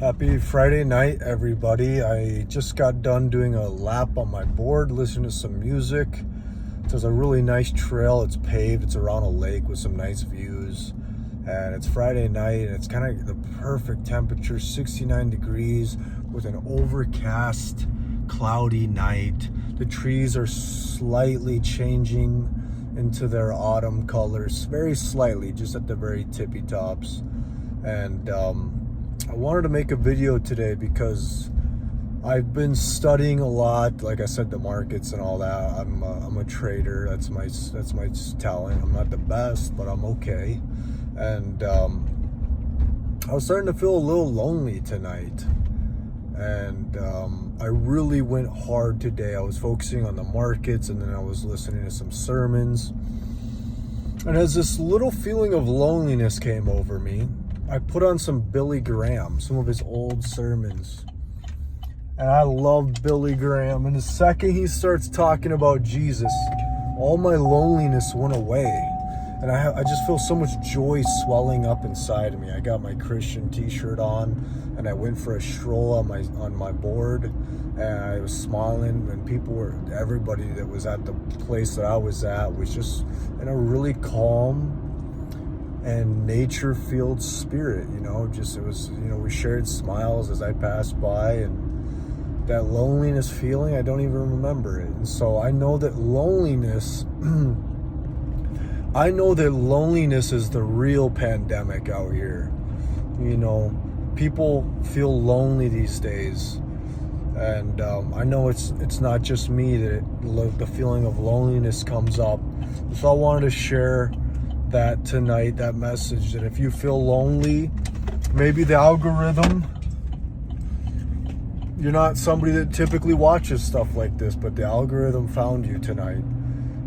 Happy Friday night, everybody. I just got done doing a lap on my board, listening to some music. There's a really nice trail. It's paved. It's around a lake with some nice views. And it's Friday night, and it's kind of the perfect temperature, 69 degrees with an overcast, cloudy night. The trees are slightly changing into their autumn colors, very slightly, just at the very tippy tops. And I wanted to make a video today because I've been studying a lot, like I said, the markets and all that. I'm a trader. That's my talent. I'm not the best, but I'm okay. And I was starting to feel a little lonely tonight. And I really went hard today. I was focusing on the markets, and then I was listening to some sermons. And as this little feeling of loneliness came over me, I put on some Billy Graham, some of his old sermons. And I love Billy Graham. And the second he starts talking about Jesus, all my loneliness went away. And I just feel so much joy swelling up inside of me. I got my Christian t-shirt on, and I went for a stroll on my board, and I was smiling, and everybody that was at the place that I was at was just in a really calm and nature-filled spirit, we shared smiles as I passed by, and that loneliness feeling, I don't even remember it. And so I know that loneliness is the real pandemic out here. People feel lonely these days, and I know it's not just me that the feeling of loneliness comes up. So I wanted to share that tonight, that message, that if you feel lonely, maybe the algorithm, you're not somebody that typically watches stuff like this, but the algorithm found you tonight,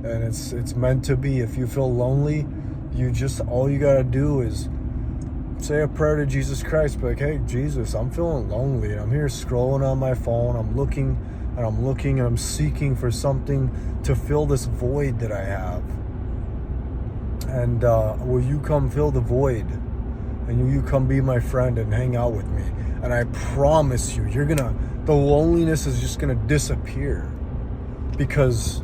and it's meant to be. If you feel lonely, all you gotta do is say a prayer to Jesus Christ, be like, hey Jesus, I'm feeling lonely, and I'm here scrolling on my phone, I'm looking and I'm seeking for something to fill this void that I have. And will you come fill the void? And will you come be my friend and hang out with me? And I promise you, the loneliness is just gonna disappear. Because,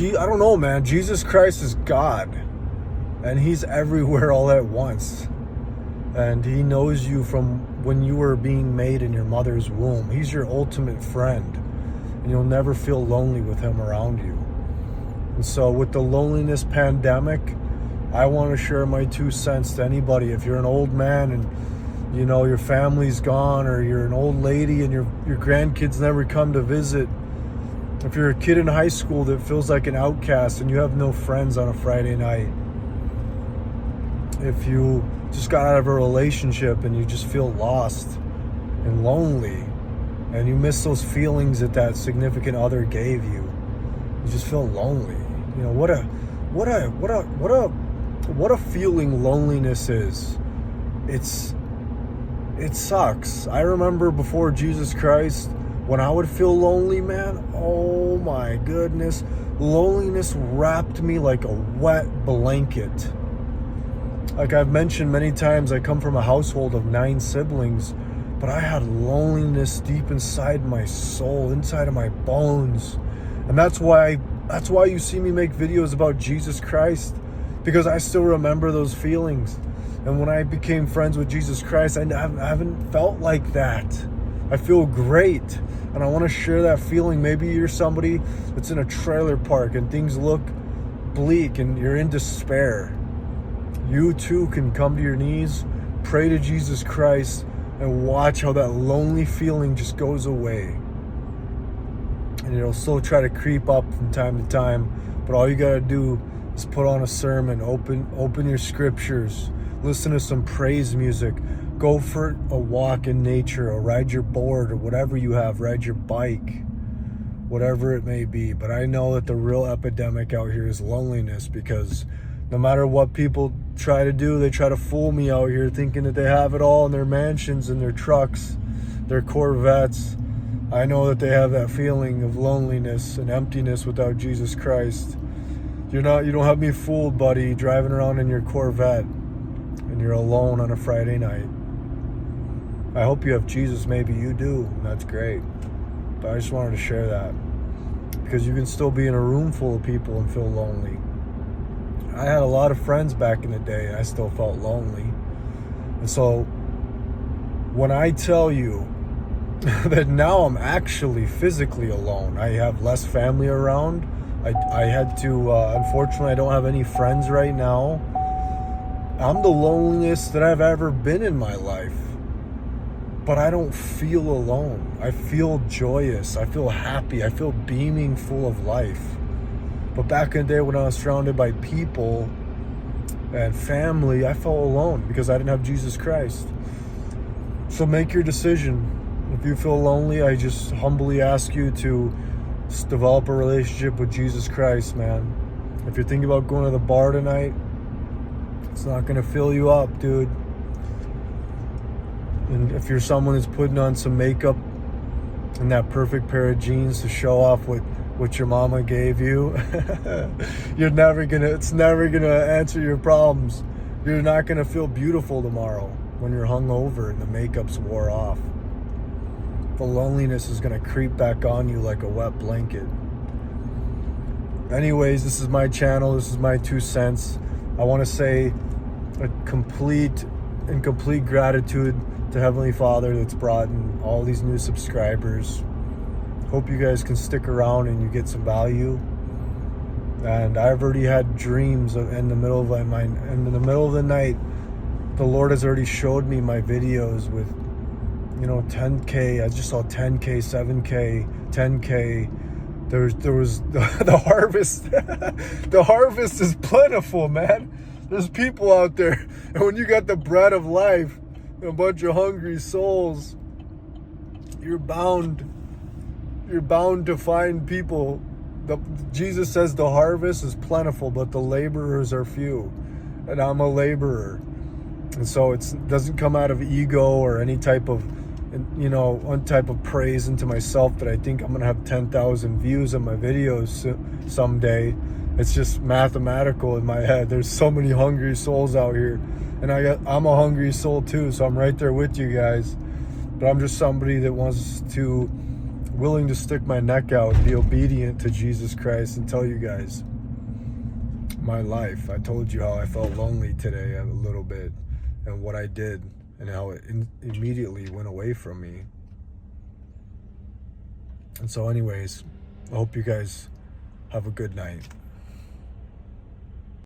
I don't know, man, Jesus Christ is God. And he's everywhere all at once. And he knows you from when you were being made in your mother's womb. He's your ultimate friend. And you'll never feel lonely with him around you. And so with the loneliness pandemic, I want to share my 2 cents to anybody. If you're an old man and your family's gone, or you're an old lady and your grandkids never come to visit, if you're a kid in high school that feels like an outcast and you have no friends on a Friday night, if you just got out of a relationship and you just feel lost and lonely, and you miss those feelings that significant other gave you, you just feel lonely. What a feeling loneliness is. It sucks. I remember before Jesus Christ, when I would feel lonely, man, oh my goodness, loneliness wrapped me like a wet blanket. Like I've mentioned many times, I come from a household of 9 siblings, but I had loneliness deep inside my soul, inside of my bones. And that's why you see me make videos about Jesus Christ, because I still remember those feelings. And when I became friends with Jesus Christ, I haven't felt like that. I feel great, and I want to share that feeling. Maybe you're somebody that's in a trailer park and things look bleak and you're in despair. You too can come to your knees, pray to Jesus Christ, and watch how that lonely feeling just goes away. And it'll still try to creep up from time to time, but all you gotta do is put on a sermon, open your scriptures, listen to some praise music, go for a walk in nature, or ride your board, or whatever you have, ride your bike, whatever it may be. But I know that the real epidemic out here is loneliness, because no matter what people try to do, they try to fool me out here thinking that they have it all in their mansions and their trucks, their Corvettes. I know that they have that feeling of loneliness and emptiness without Jesus Christ. You don't have me fooled, buddy, driving around in your Corvette and you're alone on a Friday night. I hope you have Jesus. Maybe you do, and that's great. But I just wanted to share that, because you can still be in a room full of people and feel lonely. I had a lot of friends back in the day, and I still felt lonely. And so when I tell you that now I'm actually physically alone, I have less family around. I had to, unfortunately, I don't have any friends right now. I'm the loneliest that I've ever been in my life. But I don't feel alone. I feel joyous. I feel happy. I feel beaming full of life. But back in the day when I was surrounded by people and family, I felt alone because I didn't have Jesus Christ. So make your decision. If you feel lonely, I just humbly ask you to develop a relationship with Jesus Christ, man. If you're thinking about going to the bar tonight, it's not going to fill you up, dude. And if you're someone who's putting on some makeup and that perfect pair of jeans to show off what your mama gave you, it's never gonna answer your problems. You're not gonna feel beautiful tomorrow when you're hungover and the makeup's wore off. The loneliness is gonna creep back on you like a wet blanket. Anyways, this is my channel. This is my 2 cents. I want to say a complete gratitude to Heavenly Father that's brought in all these new subscribers. Hope you guys can stick around and you get some value. And I've already had dreams in the middle of the night. The Lord has already showed me my videos with, 10K. I just saw 10K, 7K, 10K. There was the harvest. The harvest is plentiful, man. There's people out there, and when you got the bread of life, a bunch of hungry souls, you're bound to find people. Jesus says the harvest is plentiful, but the laborers are few, and I'm a laborer. And so it doesn't come out of ego or any type of, one type of praise into myself that I think I'm gonna have 10,000 views on my videos someday. It's just mathematical in my head. There's so many hungry souls out here. And I'm a hungry soul too, so I'm right there with you guys. But I'm just somebody that willing to stick my neck out, be obedient to Jesus Christ, and tell you guys my life. I told you how I felt lonely today a little bit, and what I did, and how it immediately went away from me. And so anyways, I hope you guys have a good night.